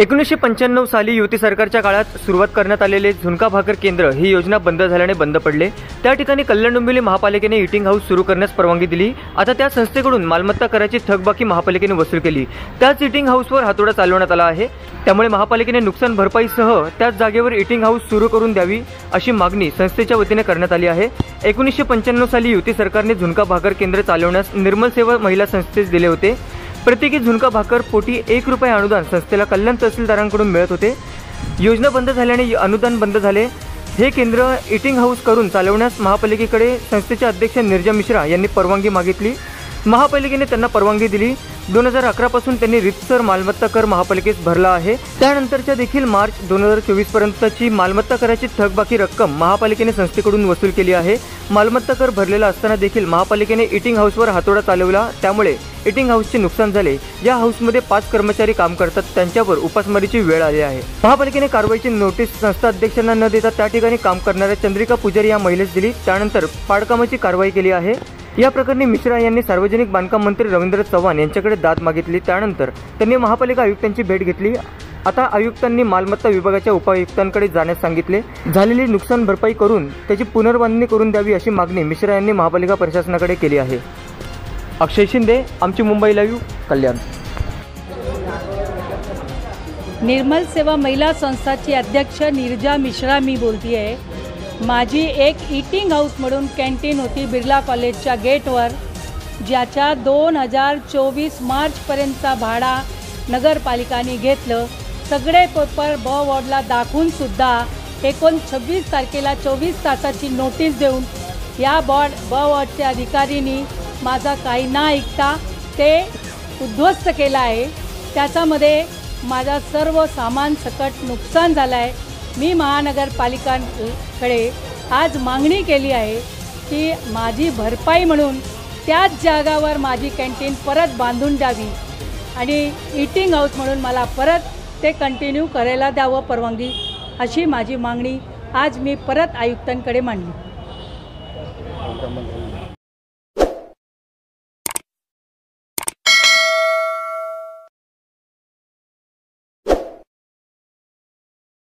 1995 साली युती सरकारच्या काळात सुरुवात करण्यात आलेले झुणका भाकर केंद्र ही योजना बंद झाल्याने बंद पडले। त्या ठिकाणी कल्याण डोंबिवली महापालिकेने ईटिंग हाऊस सुरू करण्यास परवानगी दिली। आता त्या संस्थेकडून मालमत्ता कराची थकबाकी महापालिकेने वसूल केली। त्याच ईटिंग हाऊसवर हातोडा चालवण्यात आला आहे। त्यामुळे महापालिकेने नुकसान भरपाईसह त्याच जागेवर ईटिंग हाऊस सुरू करून द्यावी अशी मागणी संस्थेच्या वतीने करण्यात आली आहे। 1995 साली युती सरकारने झुणका भाकर केंद्र चालवण्यास निर्मल सेवा महिला संस्थेस दिले होते। प्रत्येकी झुणका भाकर पोटी 1 रुपये अनुदान संस्थेला कल्याण तहसीलदारांकडून मिळत होते। योजना बंद झाल्याने अनुदान बंद झाले। हे केंद्र ईटिंग हाऊस करून चालवण्यास महापालिकेकडे संस्थेचे अध्यक्ष नीरजा मिश्रा यांनी परवानगी मागितली। महापालिकेने त्यांना परवानगी दिली। 2011 पासून त्यांनी रितसर मालमत्ता कर महापालिकेस भरला आहे। त्यानंतरच्या देखील मार्च 2024 पर्यंतची मालमत्ता कराची थकबाकी रक्कम महापालिकेने संस्थेकडून वसूल केली आहे। मालमत्ता कर भरलेला असताना देखील महापालिकेने ईटिंग हाऊसवर हातोडा चालवला, त्यामुळे ईटिंग हाऊसचे नुकसान झाले। या हाऊसमध्ये 5 कर्मचारी काम करतात, त्यांच्यावर उपासमारीची वेळ आली आहे। महापालिकेने कारवाईची नोटीस संस्था अध्यक्षांना न देता त्या ठिकाणी काम करणाऱ्या चंद्रिका पुजारी या महिलेस दिली। त्यानंतर पाडकामाची कारवाई केली आहे। या प्रकरणी मिश्रा यांनी सार्वजनिक बांधकाम मंत्री रवींद्र चव्हाण यांच्याकडे दाद मागितली। त्यानंतर त्यांनी महापालिका आयुक्तांची भेट घेतली। आता आयुक्तांनी मालमत्ता विभागाच्या उपायुक्तांकडे जाण्यास सांगितले। झालेली नुकसान भरपाई करून त्याची पुनर्बांधणी करून द्यावी अशी मागणी मिश्रा यांनी महापालिका प्रशासनाकडे केली आहे। अक्षय शिंदे, आमची मुंबई लाईव्ह, कल्याण। निर्मल सेवा महिला संस्थाची अध्यक्ष नीरजा मिश्रा मी बोलती आहे। माझी एक ईटिंग हाऊस म्हणून कॅन्टीन होती बिर्ला कॉलेजच्या गेटवर, ज्याच्या 2024 मार्चपर्यंतचा भाडा नगरपालिकाने घेतलं। सगळे पेपर ब वॉर्डला दाखवूनसुद्धा 26 तारखेला 24 तासाची नोटीस देऊन या ब वॉर्डच्या अधिकाऱ्यांनी माझा काही न ऐकता ते उद्ध्वस्त केलं आहे। त्याच्यामध्ये माझा सर्व सामान सकट नुकसान झालं आहे। मी महानगरपालिकांकडे आज मागणी केली आहे की माझी भरपाई म्हणून त्याच जागावर माझी कॅन्टीन परत बांधून द्यावी आणि ईटिंग हाऊस म्हणून मला परत ते कंटिन्यू करायला द्यावं परवानगी, अशी माझी मागणी आज मी परत आयुक्तांकडे मांडली।